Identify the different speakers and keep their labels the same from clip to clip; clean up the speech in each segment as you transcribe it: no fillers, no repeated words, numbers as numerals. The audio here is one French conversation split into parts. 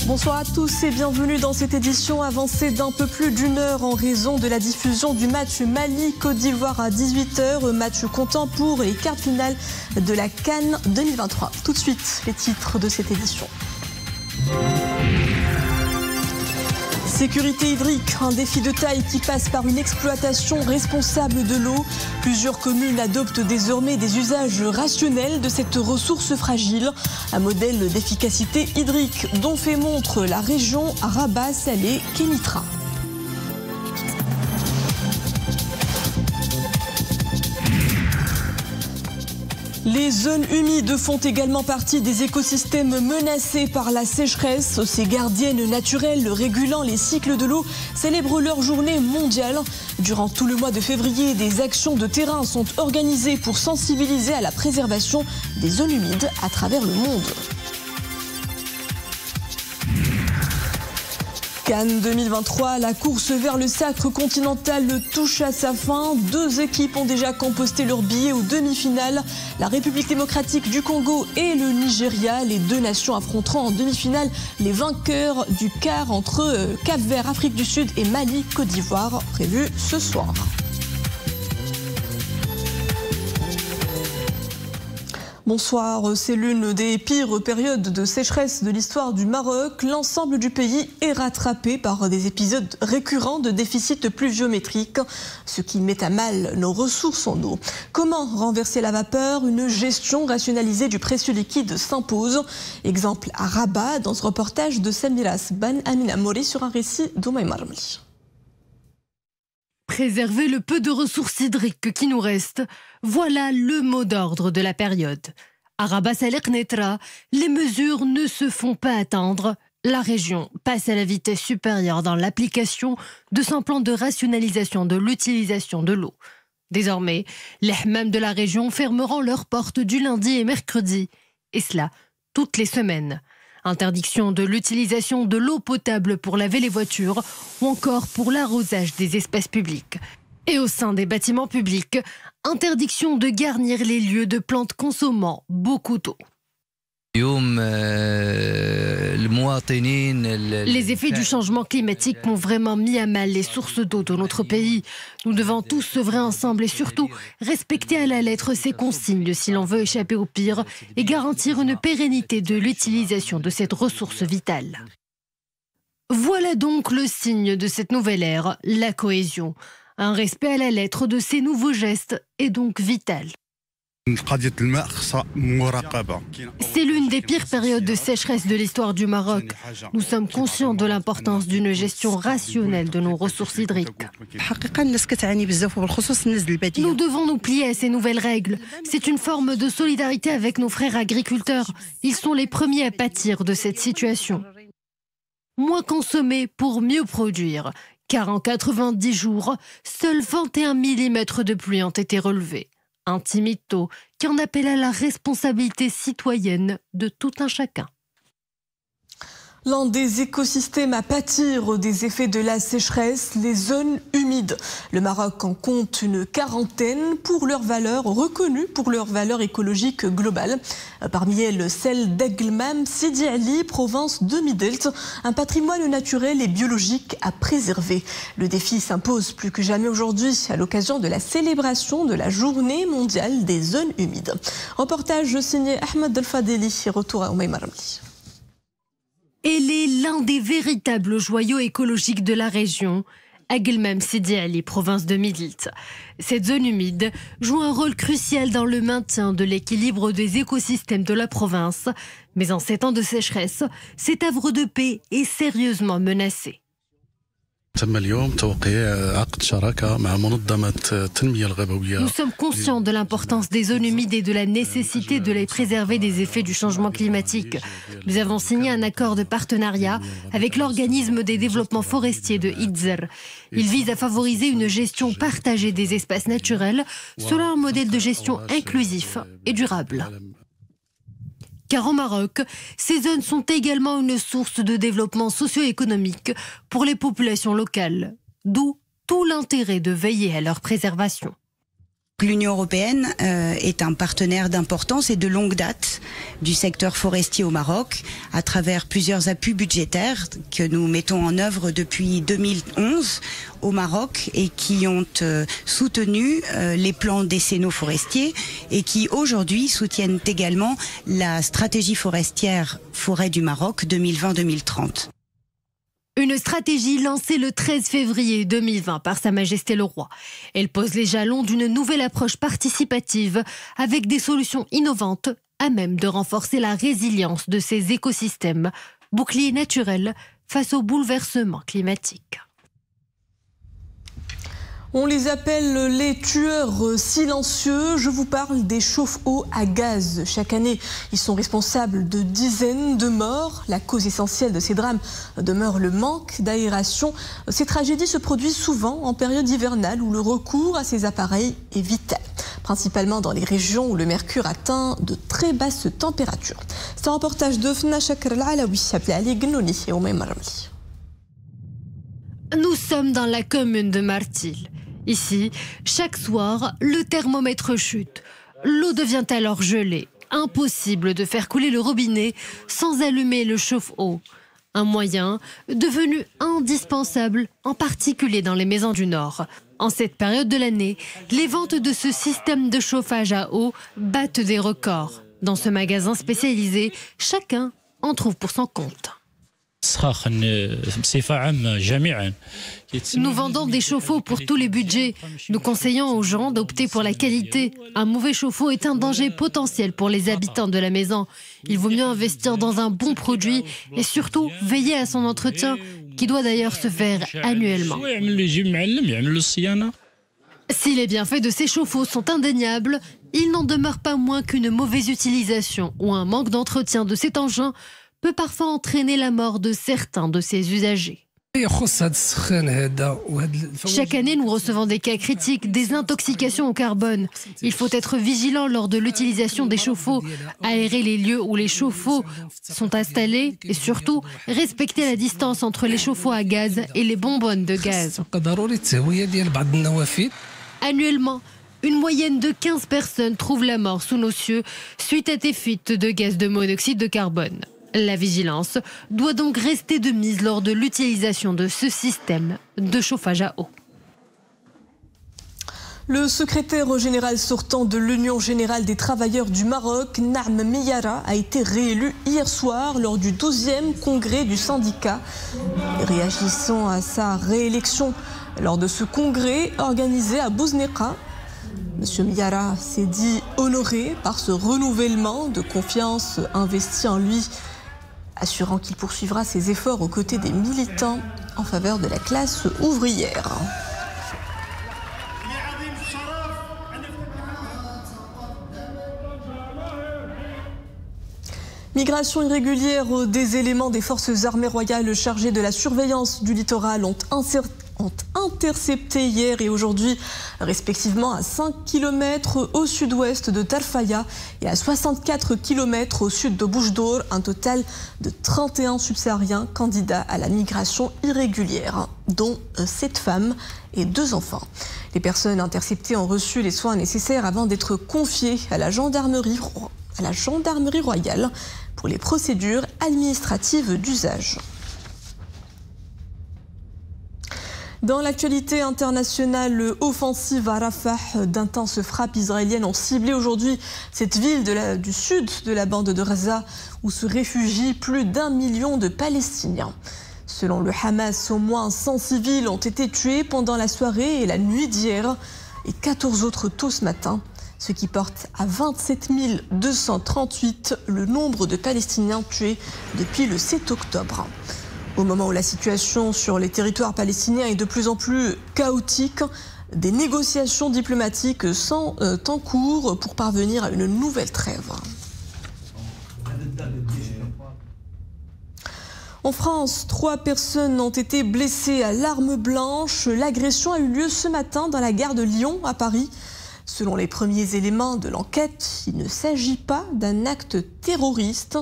Speaker 1: Bonsoir à tous et bienvenue dans cette édition avancée d'un peu plus d'une heure en raison de la diffusion du match Mali-Côte d'Ivoire à 18h, match comptant pour les quarts finales de la CAN 2023. Tout de suite, les titres de cette édition. Sécurité hydrique, un défi de taille qui passe par une exploitation responsable de l'eau. Plusieurs communes adoptent désormais des usages rationnels de cette ressource fragile. Un modèle d'efficacité hydrique dont fait montre la région Rabat, Salé, Kénitra. Les zones humides font également partie des écosystèmes menacés par la sécheresse. Ces gardiennes naturelles régulant les cycles de l'eau célèbrent leur journée mondiale. Durant tout le mois de février, des actions de terrain sont organisées pour sensibiliser à la préservation des zones humides à travers le monde. Cannes 2023, la course vers le sacre continental touche à sa fin. 2 équipes ont déjà composté leur billet aux demi-finales. La République démocratique du Congo et le Nigeria. Les 2 nations affronteront en demi-finale les vainqueurs du quart entre Cap-Vert, Afrique du Sud et Mali, Côte d'Ivoire, prévu ce soir. Bonsoir, c'est l'une des pires périodes de sécheresse de l'histoire du Maroc. L'ensemble du pays est rattrapé par des épisodes récurrents de déficit pluviométrique, ce qui met à mal nos ressources en eau. Comment renverser la vapeur? Une gestion rationalisée du précieux liquide s'impose. Exemple à Rabat, dans ce reportage de Samiras Ban Amina Mori sur un récit d'Oumay Marmli.
Speaker 2: Préserver le peu de ressources hydriques qui nous restent, voilà le mot d'ordre de la période. À Rabat Salé Kénitra, les mesures ne se font pas attendre. La région passe à la vitesse supérieure dans l'application de son plan de rationalisation de l'utilisation de l'eau. Désormais, les hammams de la région fermeront leurs portes du lundi et mercredi, et cela toutes les semaines. Interdiction de l'utilisation de l'eau potable pour laver les voitures ou encore pour l'arrosage des espaces publics. Et au sein des bâtiments publics, interdiction de garnir les lieux de plantes consommant beaucoup d'eau. Les effets du changement climatique ont vraiment mis à mal les sources d'eau de notre pays. Nous devons tous œuvrer ensemble et surtout respecter à la lettre ces consignes si l'on veut échapper au pire et garantir une pérennité de l'utilisation de cette ressource vitale. Voilà donc le signe de cette nouvelle ère, la cohésion. Un respect à la lettre de ces nouveaux gestes est donc vital. C'est l'une des pires périodes de sécheresse de l'histoire du Maroc. Nous sommes conscients de l'importance d'une gestion rationnelle de nos ressources hydriques. Nous devons nous plier à ces nouvelles règles. C'est une forme de solidarité avec nos frères agriculteurs. Ils sont les premiers à pâtir de cette situation. Moins consommer pour mieux produire. Car en 90 jours, seuls 21 mm de pluie ont été relevés. Un timito qui en appelle à la responsabilité citoyenne de tout un chacun. L'un des écosystèmes à pâtir des effets de la sécheresse, les zones humides. Le Maroc en compte une quarantaine pour leur valeur, reconnues pour leur valeur écologique globale. Parmi elles, celle d'Aglmam, Sidi Ali, province de Midelt, un patrimoine naturel et biologique à préserver. Le défi s'impose plus que jamais aujourd'hui à l'occasion de la célébration de la Journée mondiale des zones humides. Reportage signé Ahmed Delfadeli, retour à Oumay Marmli. Elle est l'un des véritables joyaux écologiques de la région, Aglmam Sidi Ali, province de Midelt. Cette zone humide joue un rôle crucial dans le maintien de l'équilibre des écosystèmes de la province. Mais en ces temps de sécheresse, cet havre de paix est sérieusement menacé. Nous sommes conscients de l'importance des zones humides et de la nécessité de les préserver des effets du changement climatique. Nous avons signé un accord de partenariat avec l'organisme des développements forestiers de Idzer. Il vise à favoriser une gestion partagée des espaces naturels selon un modèle de gestion inclusif et durable. Car au Maroc, ces zones sont également une source de développement socio-économique pour les populations locales, d'où tout l'intérêt de veiller à leur préservation.
Speaker 3: L'Union européenne est un partenaire d'importance et de longue date du secteur forestier au Maroc à travers plusieurs appuis budgétaires que nous mettons en œuvre depuis 2011 au Maroc et qui ont soutenu les plans décennaux forestiers et qui aujourd'hui soutiennent également la stratégie forestière forêt du Maroc 2020-2030.
Speaker 2: Une stratégie lancée le 13 février 2020 par Sa Majesté le Roi. Elle pose les jalons d'une nouvelle approche participative avec des solutions innovantes à même de renforcer la résilience de ces écosystèmes, boucliers naturels face aux bouleversements climatiques.
Speaker 1: On les appelle les tueurs silencieux. Je vous parle des chauffe-eau à gaz. Chaque année, ils sont responsables de dizaines de morts. La cause essentielle de ces drames demeure le manque d'aération. Ces tragédies se produisent souvent en période hivernale où le recours à ces appareils est vital, principalement dans les régions où le mercure atteint de très basses températures. C'est un reportage de Fna Chakr Al-Alaoui, appelé Ali Gnouni et Oumay Marmi.
Speaker 2: Nous sommes dans la commune de Martil. Ici, chaque soir, le thermomètre chute. L'eau devient alors gelée. Impossible de faire couler le robinet sans allumer le chauffe-eau. Un moyen devenu indispensable, en particulier dans les maisons du Nord. En cette période de l'année, les ventes de ce système de chauffage à eau battent des records. Dans ce magasin spécialisé, chacun en trouve pour son compte. Nous vendons des chauffe-eau pour tous les budgets. Nous conseillons aux gens d'opter pour la qualité. Un mauvais chauffe-eau est un danger potentiel pour les habitants de la maison. Il vaut mieux investir dans un bon produit et surtout veiller à son entretien, qui doit d'ailleurs se faire annuellement. Si les bienfaits de ces chauffe-eau sont indéniables, il n'en demeure pas moins qu'une mauvaise utilisation ou un manque d'entretien de cet engin peut parfois entraîner la mort de certains de ses usagers. Chaque année, nous recevons des cas critiques, des intoxications au carbone. Il faut être vigilant lors de l'utilisation des chauffe-eau, aérer les lieux où les chauffe-eau sont installés et surtout respecter la distance entre les chauffe-eau à gaz et les bonbonnes de gaz. Annuellement, une moyenne de 15 personnes trouvent la mort sous nos cieux suite à des fuites de gaz de monoxyde de carbone. La vigilance doit donc rester de mise lors de l'utilisation de ce système de chauffage à eau.
Speaker 1: Le secrétaire général sortant de l'Union générale des travailleurs du Maroc, Naam Miyara, a été réélu hier soir lors du 12e congrès du syndicat. Réagissant à sa réélection lors de ce congrès organisé à Bouzneka, M. Miyara s'est dit honoré par ce renouvellement de confiance investi en lui, assurant qu'il poursuivra ses efforts aux côtés des militants en faveur de la classe ouvrière. Migration irrégulière, des éléments des forces armées royales chargés de la surveillance du littoral ont intercepté hier et aujourd'hui, respectivement à 5 km au sud-ouest de Tarfaya et à 64 km au sud de Boujdour, un total de 31 subsahariens candidats à la migration irrégulière, dont 7 femmes et 2 enfants. Les personnes interceptées ont reçu les soins nécessaires avant d'être confiées à la gendarmerie royale pour les procédures administratives d'usage. Dans l'actualité internationale, offensive à Rafah, d'intenses frappes israéliennes ont ciblé aujourd'hui cette ville du sud de la bande de Gaza où se réfugient plus d'1 million de Palestiniens. Selon le Hamas, au moins 100 civils ont été tués pendant la soirée et la nuit d'hier et 14 autres tôt ce matin, ce qui porte à 27 238 le nombre de Palestiniens tués depuis le 7 octobre. Au moment où la situation sur les territoires palestiniens est de plus en plus chaotique, des négociations diplomatiques sont en cours pour parvenir à une nouvelle trêve. En France, 3 personnes ont été blessées à l'arme blanche. L'agression a eu lieu ce matin dans la gare de Lyon, à Paris. Selon les premiers éléments de l'enquête, il ne s'agit pas d'un acte terroriste.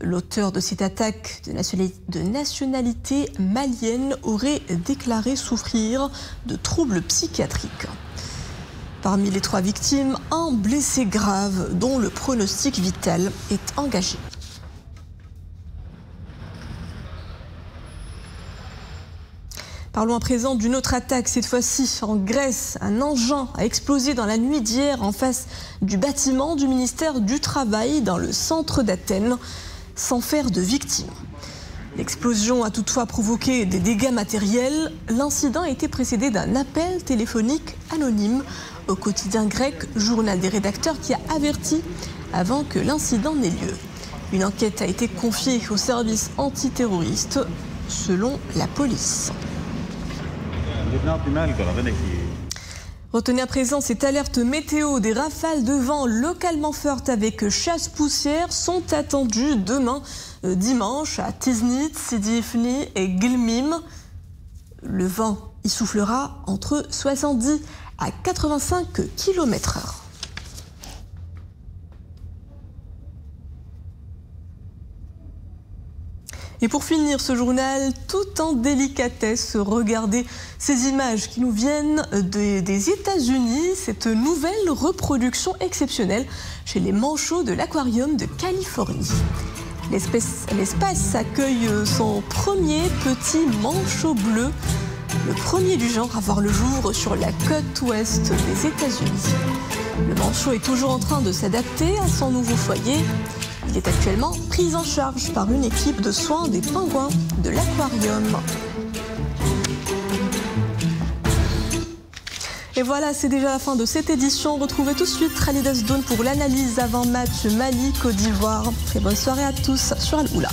Speaker 1: L'auteur de cette attaque de nationalité malienne aurait déclaré souffrir de troubles psychiatriques. Parmi les 3 victimes, un blessé grave dont le pronostic vital est engagé. Parlons à présent d'une autre attaque, cette fois-ci en Grèce. Un engin a explosé dans la nuit d'hier en face du bâtiment du ministère du Travail dans le centre d'Athènes, sans faire de victimes. L'explosion a toutefois provoqué des dégâts matériels. L'incident a été précédé d'un appel téléphonique anonyme au quotidien grec Journal des rédacteurs qui a averti avant que l'incident n'ait lieu. Une enquête a été confiée au service antiterroriste selon la police. Retenez à présent cette alerte météo. Des rafales de vent localement fortes avec chasse-poussière sont attendues demain dimanche à Tiznit, Sidi Ifni et Gilmim. Le vent y soufflera entre 70 à 85 km/h. Et pour finir ce journal, tout en délicatesse, regardez ces images qui nous viennent des États-Unis. Cette nouvelle reproduction exceptionnelle chez les manchots de l'aquarium de Californie. L'espace accueille son premier petit manchot bleu, le premier du genre à voir le jour sur la côte ouest des États-Unis. Le manchot est toujours en train de s'adapter à son nouveau foyer. Il est actuellement pris en charge par une équipe de soins des pingouins de l'aquarium. Et voilà, c'est déjà la fin de cette édition. Retrouvez tout de suite Khalidas Dawn pour l'analyse avant match Mali-Côte d'Ivoire. Très bonne soirée à tous sur Al Oula.